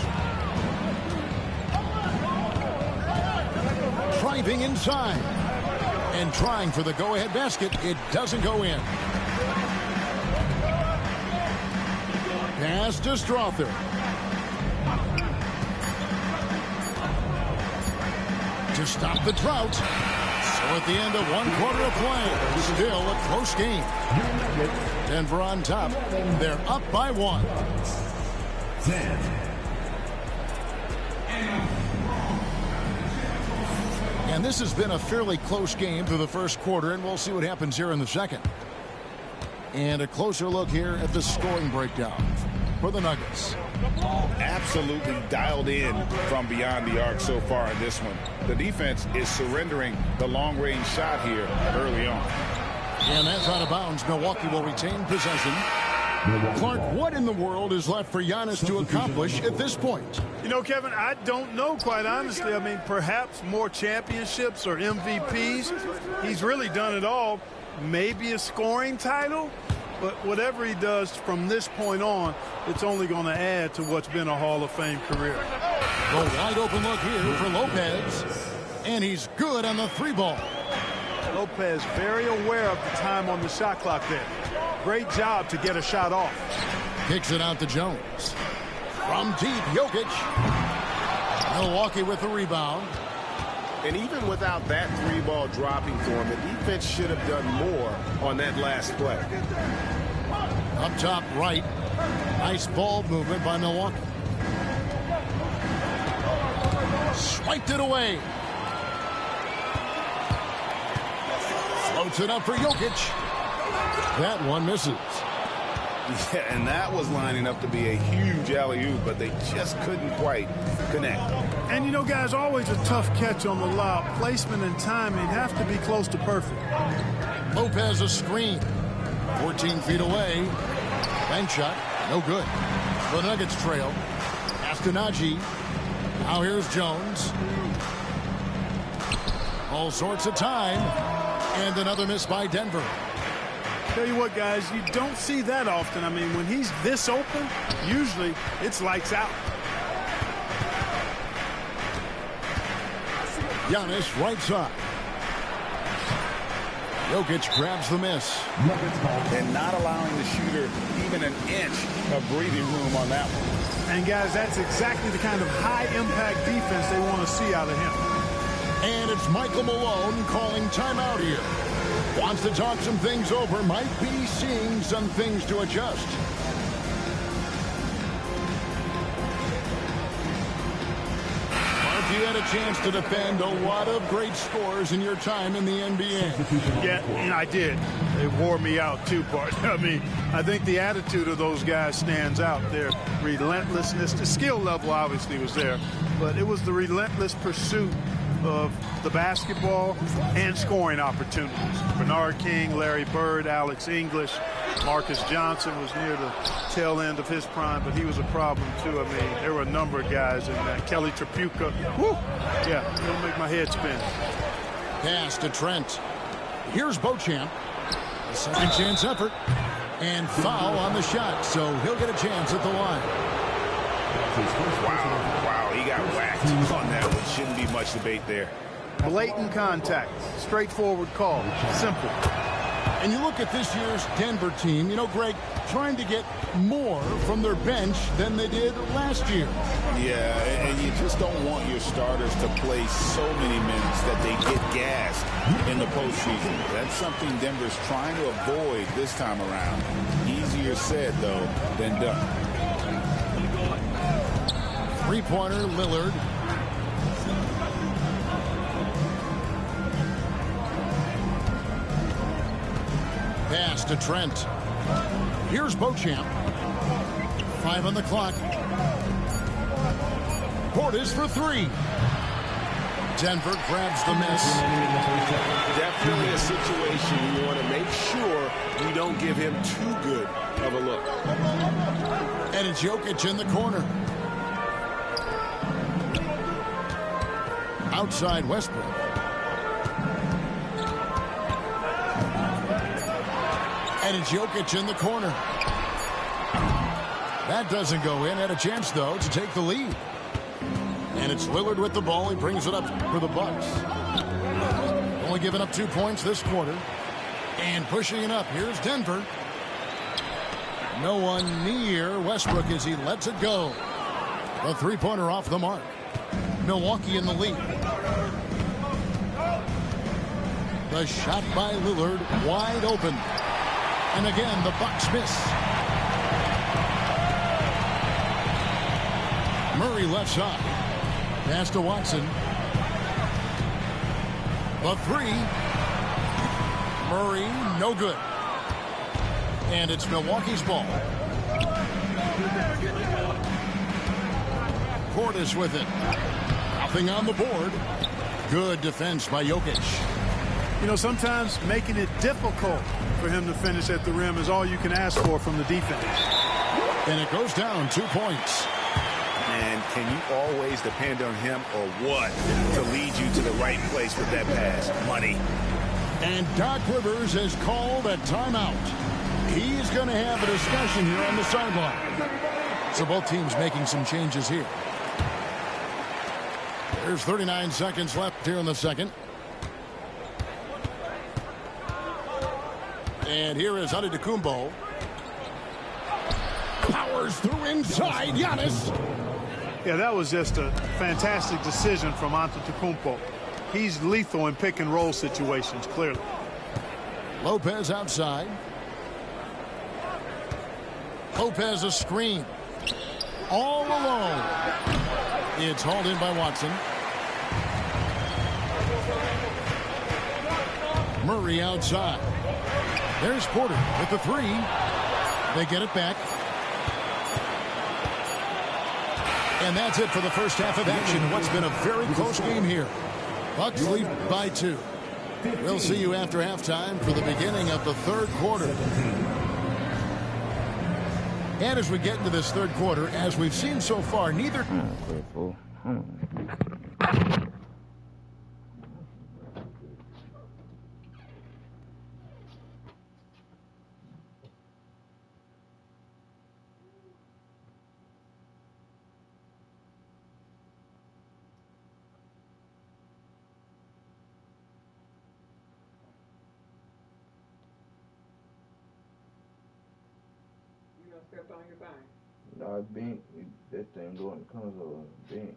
Driving inside and trying for the go-ahead basket. It doesn't go in. Pass to Strother. To stop the drought. So at the end of 1 quarter of play, still a close game. Denver on top. They're up by 1. 10. And this has been a fairly close game through the first quarter, and we'll see what happens here in the second. And a closer look here at the scoring breakdown for the Nuggets. Absolutely dialed in from beyond the arc so far in this one. The defense is surrendering the long-range shot here early on. And that's out of bounds. Milwaukee will retain possession. Clark, what in the world is left for Giannis to accomplish at this point? You know, Kevin, I don't know, quite honestly. I mean, perhaps more championships or MVPs. He's really done it all. Maybe a scoring title. But whatever he does from this point on, it's only going to add to what's been a Hall of Fame career. The wide open look here for Lopez. And he's good on the 3 ball. Lopez very aware of the time on the shot clock there. Great job to get a shot off. Kicks it out to Jones. From deep, Jokic. Milwaukee with the rebound. And even without that 3 ball dropping for him, the defense should have done more on that last play. Up top right. Nice ball movement by Milwaukee. Swiped it away. Floats it up for Jokic. That one misses. Yeah, and that was lining up to be a huge alley-oop, but they just couldn't quite connect. And, you know, guys, always a tough catch on the lob. Placement and timing have to be close to perfect. Lopez a screen. 14 feet away. Bank shot. No good. The Nuggets trail. Castanagi. Now here's Jones. All sorts of time. And another miss by Denver. Tell you what, guys, you don't see that often. I mean, when he's this open, usually it's lights out. Giannis right side. Jokic grabs the miss. And not allowing the shooter even an inch of breathing room on that one. And, guys, that's exactly the kind of high-impact defense they want to see out of him. And it's Michael Malone calling timeout here. Wants to talk some things over. Might be seeing some things to adjust. had a chance to defend a lot of great scores in your time in the NBA. Yeah, and I did. They wore me out too, Bart. I mean, I think the attitude of those guys stands out. Their relentlessness, the skill level obviously was there, but it was the relentless pursuit of the basketball and scoring opportunities. Bernard King, Larry Bird, Alex English, Marcus Johnson was near the tail end of his prime, but he was a problem too. I mean, there were a number of guys in that. Kelly Tripucka, whoo, yeah, it'll make my head spin. Pass to Trent. Here's Beauchamp. A second chance effort. And foul on the shot, so he'll get a chance at the line. Wow, he got whacked on that one. Shouldn't be much debate there. Blatant contact, straightforward call, simple. And you look at this year's Denver team, you know, Greg, trying to get more from their bench than they did last year. Yeah, and you just don't want your starters to play so many minutes that they get gassed in the postseason. That's something Denver's trying to avoid this time around. Easier said, though, than done. Three-pointer, Lillard. Pass to Trent. Here's Beauchamp. 5 on the clock. Portis for 3. Denver grabs the miss. Definitely a situation we want to make sure we don't give him too good of a look. And it's Jokic in the corner. Outside Westbrook. And it's Jokic in the corner. That doesn't go in. Had a chance, though, to take the lead. And it's Lillard with the ball. He brings it up for the Bucks. Only giving up 2 points this quarter. And pushing it up. Here's Denver. No one near Westbrook as he lets it go. A three-pointer off the mark. Milwaukee in the lead. The shot by Lillard wide open. And again, the Bucks miss. Murray left side. Pass to Watson. The three. Murray, no good. And it's Milwaukee's ball. Portis with it. Nothing on the board. Good defense by Jokic. You know, sometimes making it difficult for him to finish at the rim is all you can ask for from the defense. And it goes down 2 points. And can you always depend on him or what to lead you to the right place with that pass? Money. And Doc Rivers has called a timeout. He's going to have a discussion here on the sideline. So both teams making some changes here. There's 39 seconds left here in the second. And here is Antetokounmpo. Powers through inside. Giannis. Yeah, that was just a fantastic decision from Antetokounmpo. He's lethal in pick and roll situations, clearly. Lopez outside. Lopez a screen. All alone. It's hauled in by Watson. Murray outside. There's Porter with the three. They get it back. And that's it for the first half of action. What's been a very close game here. Bucks lead by 2. We'll see you after halftime for the beginning of the third quarter. And as we get into this third quarter, as we've seen so far, neither... No, bent. That thing going to console bent.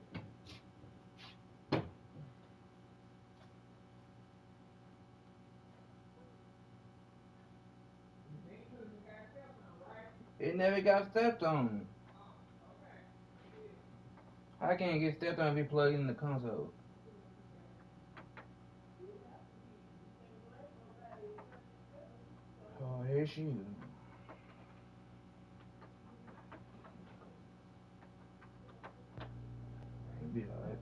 It never got stepped on. I can't get stepped on if you plug in the console. Oh, here she is. It'll be alright.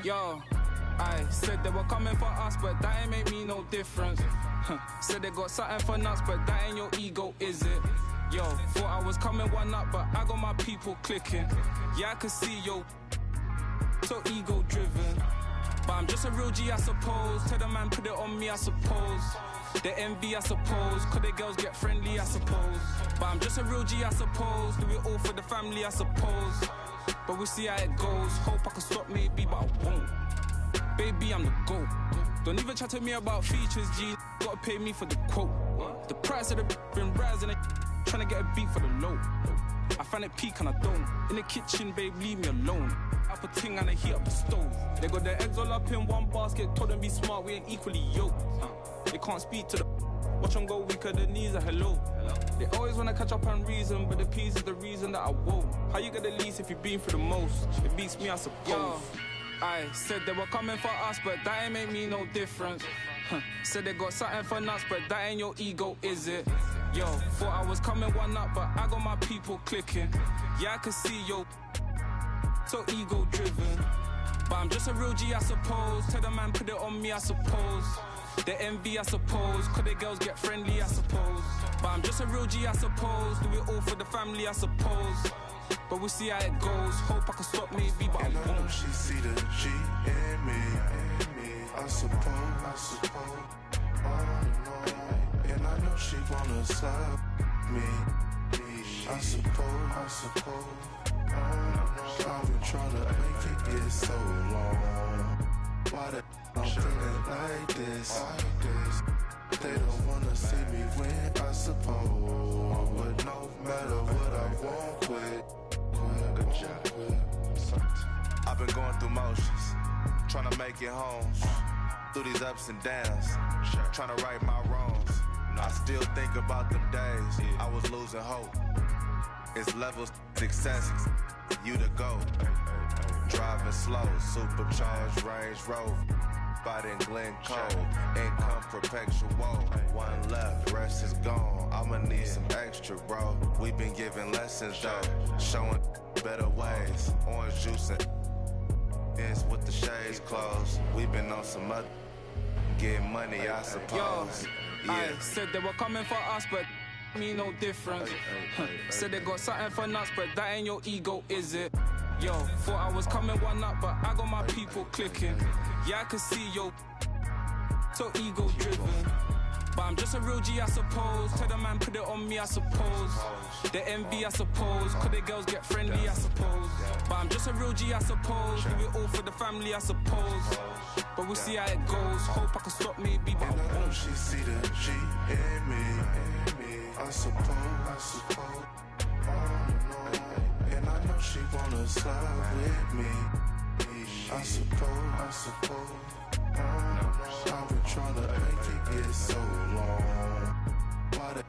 Yo, I said they were coming for us, but that ain't make me no difference. Said they got something for nuts, but that ain't your ego, is it? Yo, thought I was coming one up, but I got my people clicking. Yeah, I can see yo, so ego driven. But I'm just a real G, I suppose. Tell the man, put it on me, I suppose. The envy, I suppose. Cause the girls get friendly, I suppose. But I'm just a real G, I suppose. Do it all for the family, I suppose. But we'll see how it goes. Hope I can stop maybe, but I won't. Baby, I'm the GOAT. Don't even chat to me about features, G. Gotta pay me for the quote. The price of the been rising, trying to get a beat for the low. I find it peak and I don't. In the kitchen, babe, leave me alone. Up a ting and I heat up the stove. They got their eggs all up in one basket. Told them be smart, we ain't equally yoked. They can't speak to the watch them go weaker than knees a hello. They always wanna catch up on reason, but the peas is the reason that I won't. How you get the least if you've been through the most? It beats me, I suppose. Yo, I said they were coming for us, but that ain't make me no difference. Said they got something for nuts, but that ain't your ego, is it? Yo, thought I was coming one up, but I got my people clicking. Yeah, I can see yo, so ego driven. But I'm just a real G, I suppose. Tell the man, put it on me, I suppose. The envy, I suppose. Cause the girls get friendly, I suppose. But I'm just a real G, I suppose. Do it all for the family, I suppose. But we'll see how it goes. Hope I can stop maybe, but I won't. She see the G in me. I suppose. And I know she wanna slap me. I suppose. I've been trying to make it so long. Why the I'm feeling like this? They don't wanna see me win, I suppose. But no matter what I won't quit. I've been going through motions, trying to make it home. Through these ups and downs, trying to right my wrongs. I still think about them days I was losing hope. It's levels success, you to go. Driving slow, supercharged Range Rover. Spot in Glen Cove, income perpetual. One left, rest is gone. I'ma need some extra, bro. We've been giving lessons, though. Showing better ways. Orange juice and ends with the shades closed. We've been on some other getting money, I suppose. I said they were coming for us, but me no different. Said they got something for nuts, but that ain't your ego, is it? Yo, thought I was coming one up, but I got my people clicking. Yeah, I can see yo, so ego driven. But I'm just a real G, I suppose. Tell the man put it on me, I suppose. The envy, I suppose. Could the girls get friendly, I suppose. But I'm just a real G, I suppose. Do it all for the family, I suppose. But we'll see how it goes. Hope I can stop maybe, but I won't. She see the G in me. I suppose. And I know she wanna slide with me. I suppose. I've been trying to make it get so long. Why the